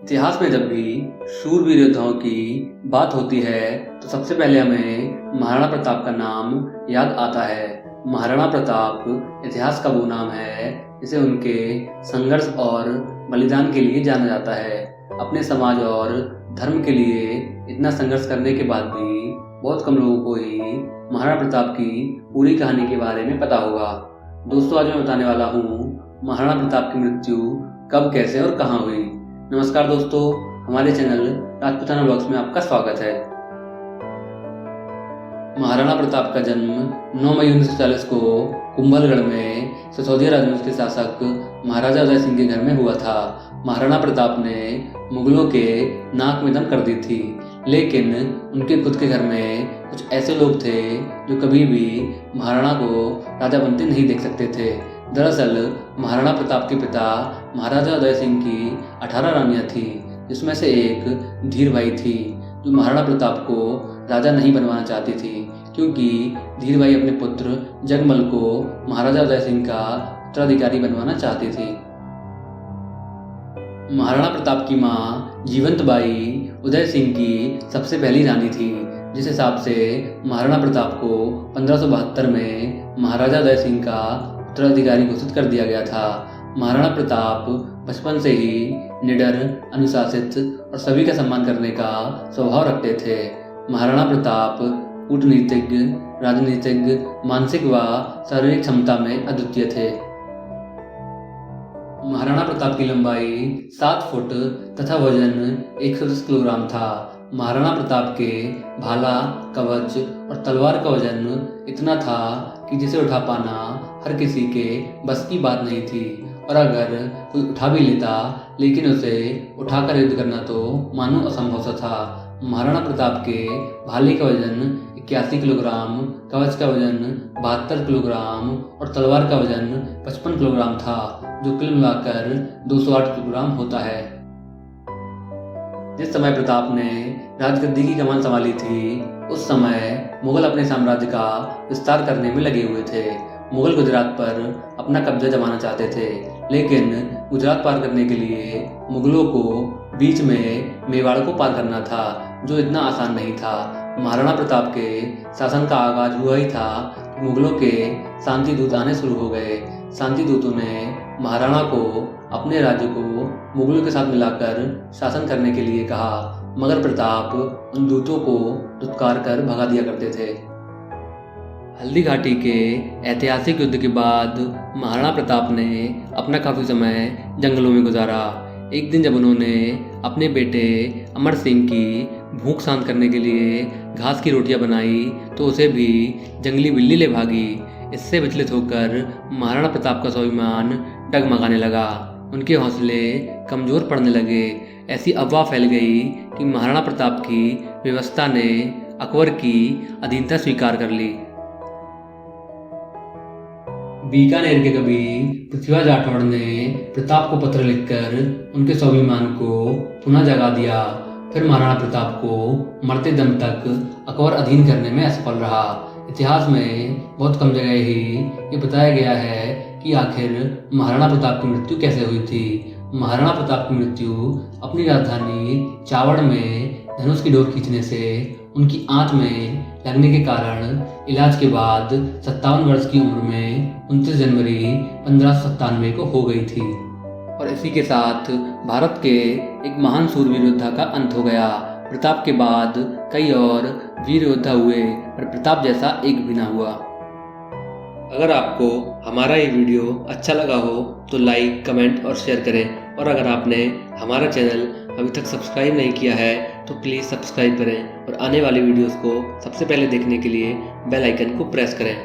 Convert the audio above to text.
इतिहास में जब भी शूरवीर योद्धाओं की बात होती है तो सबसे पहले हमें महाराणा प्रताप का नाम याद आता है। महाराणा प्रताप इतिहास का वो नाम है जिसे उनके संघर्ष और बलिदान के लिए जाना जाता है। अपने समाज और धर्म के लिए इतना संघर्ष करने के बाद भी बहुत कम लोगों को ही महाराणा प्रताप की पूरी कहानी के बारे में पता होगा। दोस्तों, आज मैं बताने वाला हूँ महाराणा प्रताप की मृत्यु कब, कैसे और कहाँ हुई। नमस्कार दोस्तों, हमारे चैनल राजपूताना ब्लॉग्स में आपका स्वागत है। महाराणा प्रताप का जन्म 9 मई 1940 को कुंभलगढ़ में सिसोदिया राजवंश के शासक महाराजा उदय सिंह के घर में हुआ था। महाराणा प्रताप ने मुगलों के नाक में दम कर दी थी, लेकिन उनके खुद के घर में कुछ ऐसे लोग थे जो कभी भी महाराणा को राजा बनते नहीं देख सकते थे। दरअसल महाराणा प्रताप के पिता महाराजा उदय सिंह की 18 रानियां थी, जिसमें से एक धीरबाई थी जो महाराणा प्रताप को राजा नहीं बनवाना चाहती थी, क्योंकि धीरबाई अपने पुत्र जगमल को महाराजा उदय सिंह का उत्तराधिकारी बनवाना चाहती थी। महाराणा प्रताप की मां जीवंतबाई उदय सिंह की सबसे पहली रानी थी, जिस हिसाब से महाराणा प्रताप को 1572 में महाराजा उदय सिंह का उत्तराधिकारी घोषित कर दिया गया था। महाराणा प्रताप बचपन से ही निडर, अनुशासित और सभी का सम्मान करने का स्वभाव रखते थे। महाराणा प्रताप कूटनीतिक, राजनीतिक, मानसिक व शारीरिक क्षमता में अद्वितीय थे। महाराणा प्रताप की लंबाई 7 फुट तथा वजन 110 किलोग्राम था। महाराणा प्रताप के भाला, कवच और तलवार का वजन इतना था कि जिसे उठा पाना हर किसी के बस की बात नहीं थी, और अगर कोई उठा भी लेता लेकिन उसे उठाकर युद्ध करना तो मानो असंभव सा था। महाराणा प्रताप के भाले का वजन 81 किलोग्राम, कवच का वजन 72 किलोग्राम और तलवार का वजन 55 किलोग्राम था, जो कुल मिलाकर 208 किलोग्राम होता है। जिस समय प्रताप ने राजगद्दी की कमान संभाली थी, उस समय मुगल अपने साम्राज्य का विस्तार करने में लगे हुए थे। मुगल गुजरात पर अपना कब्जा जमाना चाहते थे, लेकिन गुजरात पार करने के लिए मुगलों को बीच में मेवाड़ को पार करना था, जो इतना आसान नहीं था। महाराणा प्रताप के शासन का आगाज हुआ ही था कि मुगलों के शांति दूत आने शुरू हो गए। शांति दूतों ने महाराणा को अपने राज्य को मुगलों के साथ मिलाकर शासन करने के लिए कहा, मगर प्रताप उन दूतों को धुतकार कर भगा दिया करते थे। हल्दी घाटी के ऐतिहासिक युद्ध के बाद महाराणा प्रताप ने अपना काफ़ी समय जंगलों में गुजारा। एक दिन जब उन्होंने अपने बेटे अमर सिंह की भूख शांत करने के लिए घास की रोटियां बनाई तो उसे भी जंगली बिल्ली ले भागी। इससे विचलित होकर महाराणा प्रताप का स्वाभिमान डगमगाने लगा। उनके हौसले कमज़ोर पड़ने लगे। ऐसी अफवाह फैल गई कि महाराणा प्रताप की व्यवस्था ने अकबर की अधीनता स्वीकार कर ली। बीकानेर के कवि पृथ्वीराज राठौड़ ने प्रताप को पत्र लिखकर उनके स्वाभिमान को पुनः जगा दिया। फिर महाराणा प्रताप को मरते दम तक अकबर अधीन करने में असफल रहा। इतिहास में बहुत कम जगह ही ये बताया गया है कि आखिर महाराणा प्रताप की मृत्यु कैसे हुई थी। महाराणा प्रताप की मृत्यु अपनी राजधानी चावड़ में धनुष की डोर खींचने से उनकी आंच में लगने के कारण इलाज के बाद 57 वर्ष की उम्र में 29 जनवरी 1597 को हो गई थी। और इसी के साथ भारत के एक महान सूरवीर योद्धा का अंत हो गया। प्रताप के बाद कई और वीर योद्धा हुए, पर प्रताप जैसा एक भी ना हुआ। अगर आपको हमारा ये वीडियो अच्छा लगा हो तो लाइक, कमेंट और शेयर करें, और अगर आपने हमारा चैनल अभी तक सब्सक्राइब नहीं किया है तो प्लीज़ सब्सक्राइब करें और आने वाली वीडियोस को सबसे पहले देखने के लिए बेल आइकन को प्रेस करें।